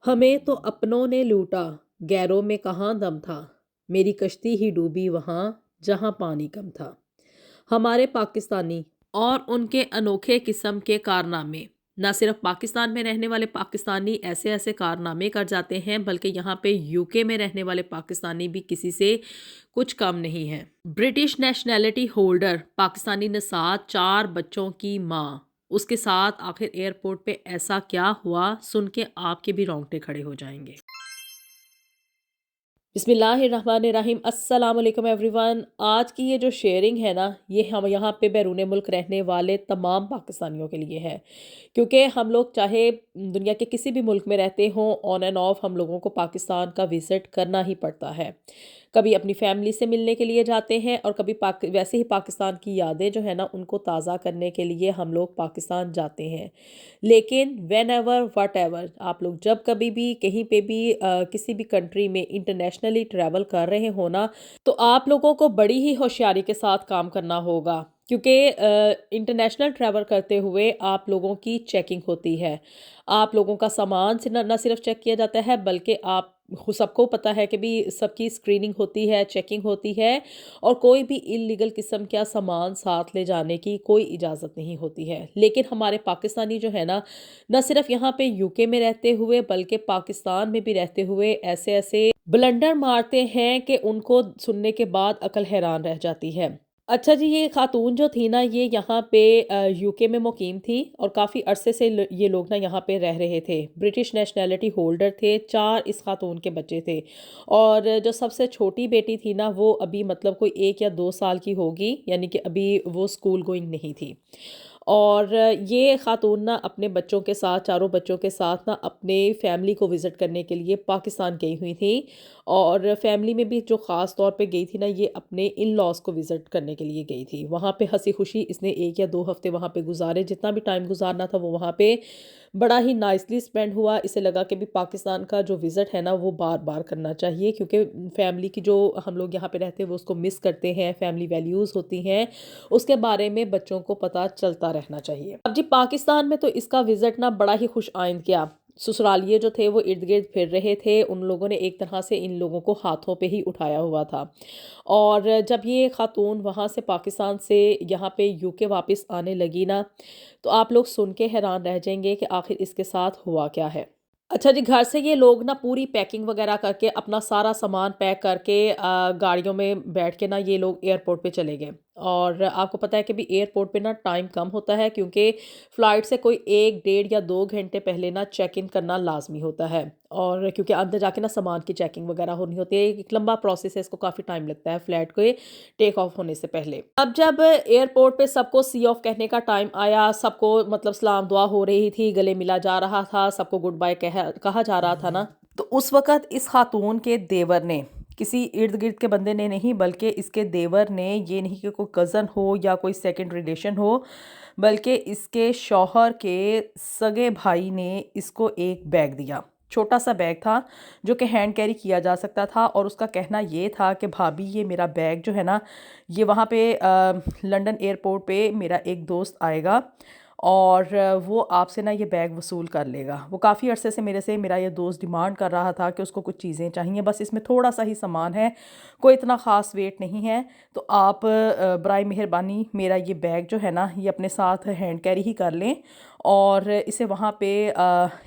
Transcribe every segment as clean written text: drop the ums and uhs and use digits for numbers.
हमें तो अपनों ने लूटा, गैरों में कहाँ दम था। मेरी कश्ती ही डूबी वहाँ जहाँ पानी कम था। हमारे पाकिस्तानी और उनके अनोखे किस्म के कारनामे। न सिर्फ पाकिस्तान में रहने वाले पाकिस्तानी ऐसे ऐसे कारनामे कर जाते हैं, बल्कि यहाँ पे यूके में रहने वाले पाकिस्तानी भी किसी से कुछ कम नहीं है। ब्रिटिश नेशनैलिटी होल्डर पाकिस्तानी नसात, 4 बच्चों की माँ, उसके साथ आखिर एयरपोर्ट पे ऐसा क्या हुआ, सुन के आपके भी रोंगटे खड़े हो जाएंगे। बिस्मिल्लाहिर्रहमानिर्रहीम, अस्सलाम वालेकुम एवरीवन। आज की ये जो शेयरिंग है ना, ये हम यहाँ पे बैरून मुल्क रहने वाले तमाम पाकिस्तानियों के लिए है। क्योंकि हम लोग चाहे दुनिया के किसी भी मुल्क में रहते हों, ऑन एंड ऑफ हम लोगों को पाकिस्तान का विज़िट करना ही पड़ता है। कभी अपनी फैमिली से मिलने के लिए जाते हैं और कभी वैसे ही पाकिस्तान की यादें जो है ना उनको ताज़ा करने के लिए हम लोग पाकिस्तान जाते हैं। लेकिन वेन एवर वट एवर आप लोग जब कभी भी कहीं पे भी किसी भी कंट्री में इंटरनेशनली ट्रैवल कर रहे हो ना, तो आप लोगों को बड़ी ही होशियारी के साथ काम करना होगा। क्योंकि इंटरनेशनल ट्रैवल करते हुए आप लोगों की चेकिंग होती है। आप लोगों का सामान से न सिर्फ चेक किया जाता है, बल्कि आप सबको पता है कि भी सबकी स्क्रीनिंग होती है, चेकिंग होती है, और कोई भी इलीगल किस्म का सामान साथ ले जाने की कोई इजाज़त नहीं होती है। लेकिन हमारे पाकिस्तानी जो है ना, न सिर्फ यहाँ पे यूके में रहते हुए बल्कि पाकिस्तान में भी रहते हुए ऐसे ऐसे ब्लंडर मारते हैं कि उनको सुनने के बाद अकल हैरान रह जाती है। अच्छा जी, ये खातून जो थी ना, ये यहाँ पे यूके में मुकीम थी और काफ़ी अरसे से ये लोग ना यहाँ पे रह रहे थे। ब्रिटिश नेशनैलिटी होल्डर थे, 4 इस खातून के बच्चे थे। और जो सबसे छोटी बेटी थी ना, वो अभी मतलब कोई 1 या 2 साल की होगी, यानी कि अभी वो स्कूल गोइंग नहीं थी। और ये खातून ना अपने बच्चों के साथ, चारों बच्चों के साथ ना अपने फैमिली को विज़िट करने के लिए पाकिस्तान गई हुई थी। और फैमिली में भी जो ख़ास तौर पे गई थी ना, ये अपने इन लॉज को विज़िट करने के लिए गई थी। वहाँ पे हंसी खुशी इसने 1 या 2 हफ्ते वहाँ पे गुजारे, जितना भी टाइम गुजारना था वो वहाँ पे बड़ा ही नाइसली स्पेंड हुआ। इसे लगा कि भी पाकिस्तान का जो विज़िट है ना वो बार बार करना चाहिए, क्योंकि फैमिली की जो हम लोग यहाँ पे रहते हैं वो उसको मिस करते हैं, फैमिली वैल्यूज़ होती हैं, उसके बारे में बच्चों को पता चलता रहना चाहिए। अब जी पाकिस्तान में तो इसका विज़िट ना बड़ा ही खुश आइंद किया। ससुरालिये जो थे वो इर्द-गिर्द फिर रहे थे। उन लोगों ने एक तरह से इन लोगों को हाथों पे ही उठाया हुआ था। और जब ये खातून वहाँ से पाकिस्तान से यहाँ पे यूके वापस आने लगी ना, तो आप लोग सुन के हैरान रह जाएँगे कि आखिर इसके साथ हुआ क्या है। अच्छा जी, घर से ये लोग ना पूरी पैकिंग वगैरह करके अपना सारा सामान पैक करके गाड़ियों में बैठ के ना ये लोग एयरपोर्ट पे चले गए। और आपको पता है कि भी एयरपोर्ट पे ना टाइम कम होता है, क्योंकि फ़्लाइट से कोई 1 डेढ़ या 2 घंटे पहले ना चेक इन करना लाज़मी होता है। और क्योंकि अंदर जाके ना सामान की चेकिंग वगैरह होनी होती है, एक लंबा प्रोसेस है, इसको काफ़ी टाइम लगता है फ्लाइट के टेक ऑफ होने से पहले। अब जब एयरपोर्ट पे सबको सी ऑफ कहने का टाइम आया, सबको मतलब सलाम दुआ हो रही थी, गले मिला जा रहा था, सबको गुड बाय कहा जा रहा था ना, तो उस वक़्त इस खातून के देवर ने, किसी इर्द-गिर्द के बंदे ने नहीं, बल्कि इसके देवर ने, ये नहीं कि कोई कज़न हो या कोई सेकंड रिलेशन हो, बल्कि इसके शौहर के सगे भाई ने इसको एक बैग दिया। छोटा-सा बैग था जो कि हैंड कैरी किया जा सकता था, और उसका कहना ये था कि भाभी ये मेरा बैग जो है ना, ये वहाँ पे लंदन एयरपोर्ट पे मेरा एक दोस्त आएगा और वो आपसे ना ये बैग वसूल कर लेगा। वो काफ़ी अरसे से मेरा ये दोस्त डिमांड कर रहा था कि उसको कुछ चीज़ें चाहिए, बस इसमें थोड़ा-सा ही सामान है, कोई इतना ख़ास वेट नहीं है, तो आप बराए मेहरबानी मेरा ये बैग जो है ना, ये अपने साथ हैंड कैरी ही कर लें और इसे वहाँ पे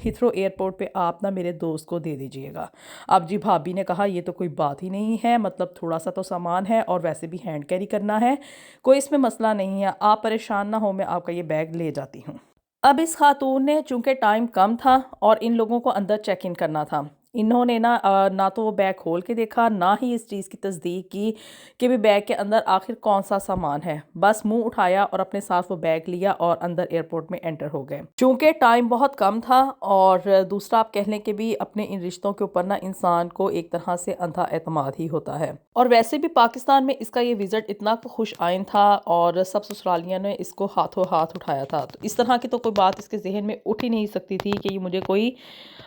हीथ्रो एयरपोर्ट पे आप ना मेरे दोस्त को दे दीजिएगा। अब जी भाभी ने कहा ये तो कोई बात ही नहीं है, मतलब थोड़ा-सा तो सामान है और वैसे भी हैंड कैरी करना है, कोई इसमें मसला नहीं है, आप परेशान ना हो, मैं आपका ये बैग ले जाती हूँ। अब इस खातून ने, चूँकि टाइम कम था और इन लोगों को अंदर चेक इन करना था, इन्होंने ना ना तो वो बैग खोल के देखा, ना ही इस चीज़ की तस्दीक की कि भी बैग के अंदर आखिर कौन-सा सामान है। बस मुँह उठाया और अपने साथ वो बैग लिया और अंदर एयरपोर्ट में एंटर हो गए। चूँकि टाइम बहुत कम था और दूसरा आप कह लें कि भी अपने इन रिश्तों के ऊपर ना इंसान को एक तरह से अंधा एतमाद ही होता है। और वैसे भी पाकिस्तान में इसका ये विज़िट इतना खुश आइन था और सब ससुरालियों ने इसको हाथों हाथ उठाया था। तो इस तरह की तो कोई बात इसके ज़हन में उठ ही नहीं सकती थी कि ये मुझे कोई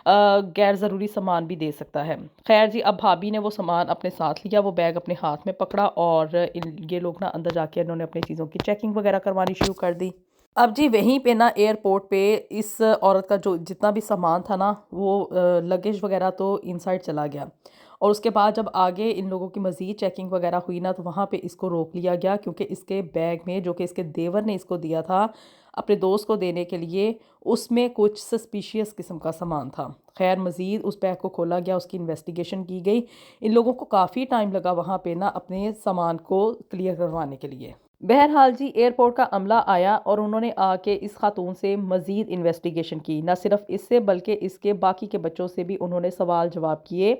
गैर ज़रूरी सामान भी दे सकता है। ख़ैर जी, अब भाभी ने वो सामान अपने साथ लिया, वो बैग अपने हाथ में पकड़ा और ये लोग ना अंदर जाके इन्होंने अपनी चीज़ों की चेकिंग वगैरह करवानी शुरू कर दी। अब जी वहीं पे ना एयरपोर्ट पे इस औरत का जो जितना भी सामान था ना वो लगेज वगैरह तो इनसाइड चला गया। और उसके बाद जब आगे इन लोगों की मज़ीद चेकिंग वगैरह हुई ना तो वहाँ पे इसको रोक लिया गया, क्योंकि इसके बैग में जो कि इसके देवर ने इसको दिया था अपने दोस्त को देने के लिए, उसमें कुछ सस्पिशियस किस्म का सामान था। खैर मज़ीद उस बैग को खोला गया, उसकी इन्वेस्टिगेशन की गई। इन लोगों को काफ़ी टाइम लगा वहाँ पे ना अपने सामान को क्लियर करवाने के लिए। बहरहाल जी एयरपोर्ट का अमला आया और उन्होंने आके इस खातून से मज़ीद इन्वेस्टिगेशन की। ना सिर्फ इससे बल्कि इसके बाकी के बच्चों से भी उन्होंने सवाल जवाब किए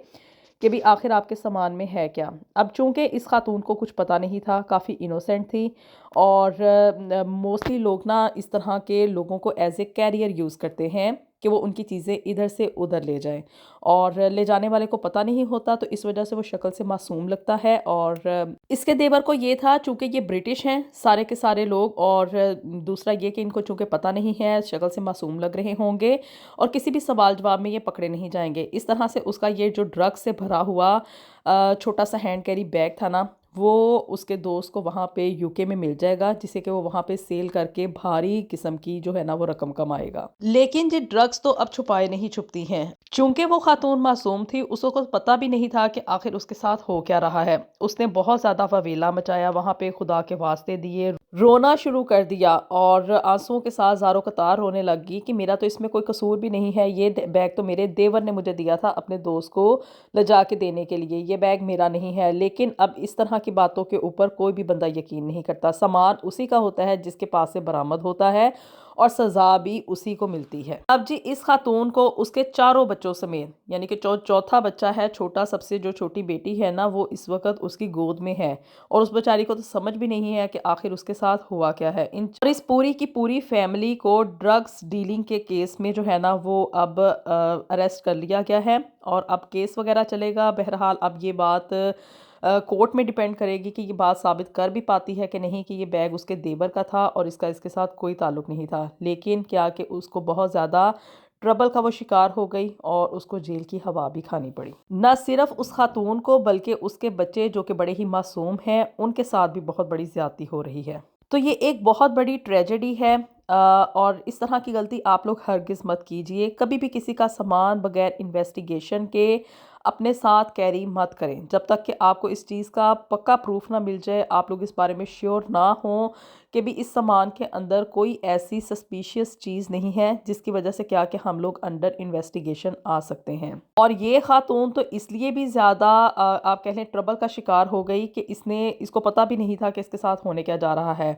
कि भी आखिर आपके सामान में है क्या। अब चूंकि इस खातून को कुछ पता नहीं था, काफ़ी इनोसेंट थी, और मोस्टली लोग ना इस तरह के लोगों को एज ए कैरियर यूज़ करते हैं कि वो उनकी चीज़ें इधर से उधर ले जाएं, और ले जाने वाले को पता नहीं होता, तो इस वजह से वो शक्ल से मासूम लगता है। और इसके देवर को ये था चूंकि ये ब्रिटिश हैं सारे के सारे लोग, और दूसरा ये कि इनको चूंकि पता नहीं है, शक्ल से मासूम लग रहे होंगे और किसी भी सवाल जवाब में ये पकड़े नहीं जाएंगे। इस तरह से उसका ये जो ड्रग से भरा हुआ छोटा सा हैंड कैरी बैग था ना, वो उसके दोस्त को वहाँ पे यूके में मिल जाएगा, जिसे कि वो वहाँ पे सेल करके भारी किस्म की जो है ना वो रकम कमाएगा। लेकिन ये ड्रग्स तो अब छुपाए नहीं छुपती हैं। चूंकि वो खातून मासूम थी, उसको पता भी नहीं था कि आखिर उसके साथ हो क्या रहा है। उसने बहुत ज़्यादा फवेला मचाया वहाँ पे, खुदा के वास्ते दिए, रोना शुरू कर दिया और आंसुओं के साथ ज़ारो कतार रोने लगी कि मेरा तो इसमें कोई कसूर भी नहीं है, ये बैग तो मेरे देवर ने मुझे दिया था अपने दोस्त को ले जा के देने के लिए, ये बैग मेरा नहीं है। लेकिन अब इस तरह की बातों के ऊपर कोई भी बंदा यकीन नहीं करता। सामान उसी का होता है जिसके पास से बरामद होता है, और सज़ा भी उसी को मिलती है। अब जी इस खातून को उसके चारों बच्चों समेत, यानी कि चौथा बच्चा है, छोटा सबसे जो छोटी बेटी है ना, वो इस वक्त उसकी गोद में है, और उस बेचारी को तो समझ भी नहीं है कि आखिर उसके साथ हुआ क्या है। और इस पूरी की पूरी फैमिली को ड्रग्स डीलिंग के केस में जो है ना वो अब अरेस्ट कर लिया गया है, और अब केस वगैरह चलेगा। बहरहाल अब ये बात कोर्ट में डिपेंड करेगी कि ये बात साबित कर भी पाती है कि नहीं कि ये बैग उसके देवर का था और इसका इसके साथ कोई ताल्लुक नहीं था। लेकिन क्या कि उसको बहुत ज़्यादा ट्रबल का वो शिकार हो गई और उसको जेल की हवा भी खानी पड़ी। न सिर्फ उस खातून को बल्कि उसके बच्चे जो कि बड़े ही मासूम हैं, उनके साथ भी बहुत बड़ी ज़्यादती हो रही है। तो ये एक बहुत बड़ी ट्रेजेडी है, और इस तरह की गलती आप लोग हरगिज़ मत कीजिए। कभी भी किसी का सामान बगैर इन्वेस्टिगेशन के अपने साथ कैरी मत करें। जब तक कि आपको इस चीज़ का पक्का प्रूफ ना मिल जाए, आप लोग इस बारे में श्योर ना हों कि भी इस सामान के अंदर कोई ऐसी सस्पिशियस चीज़ नहीं है जिसकी वजह से क्या कि हम लोग अंडर इन्वेस्टिगेशन आ सकते हैं। और ये खातून तो इसलिए भी ज़्यादा आप कह लें ट्रबल का शिकार हो गई कि इसको पता भी नहीं था कि इसके साथ होने क्या जा रहा है।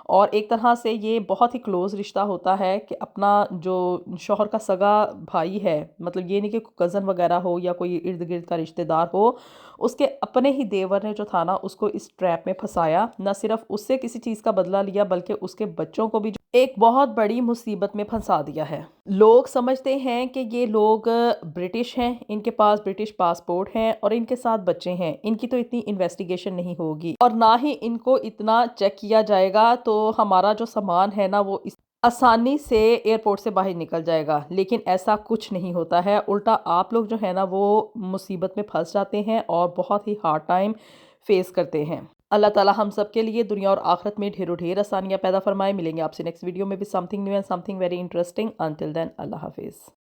और एक तरह से ये बहुत ही क्लोज़ रिश्ता होता है कि अपना जो शौहर का सगा भाई है, मतलब ये नहीं कि कज़न वगैरह हो या कोई इर्द गिर्द का रिश्तेदार हो, उसके अपने ही देवर ने जो था ना उसको इस ट्रैप में फंसाया। न सिर्फ उससे किसी चीज़ का बदला लिया बल्कि उसके बच्चों को भी एक बहुत बड़ी मुसीबत में फंसा दिया है। लोग समझते हैं कि ये लोग ब्रिटिश हैं, इनके पास ब्रिटिश पासपोर्ट हैं और इनके साथ बच्चे हैं, इनकी तो इतनी इन्वेस्टिगेशन नहीं होगी और ना ही इनको इतना चेक किया जाएगा, तो हमारा जो सामान है ना वो आसानी से एयरपोर्ट से बाहर निकल जाएगा। लेकिन ऐसा कुछ नहीं होता है, उल्टा आप लोग जो है ना वो मुसीबत में फंस जाते हैं और बहुत ही हार्ड टाइम फेस करते हैं। अल्लाह ताला हम सब के लिए दुनिया और आखिरत में ढेरों ढेर आसानियां पैदा फरमाए। मिलेंगे आपसे नेक्स्ट वीडियो में भी something new and something very interesting. Until then अल्लाह हाफिज़।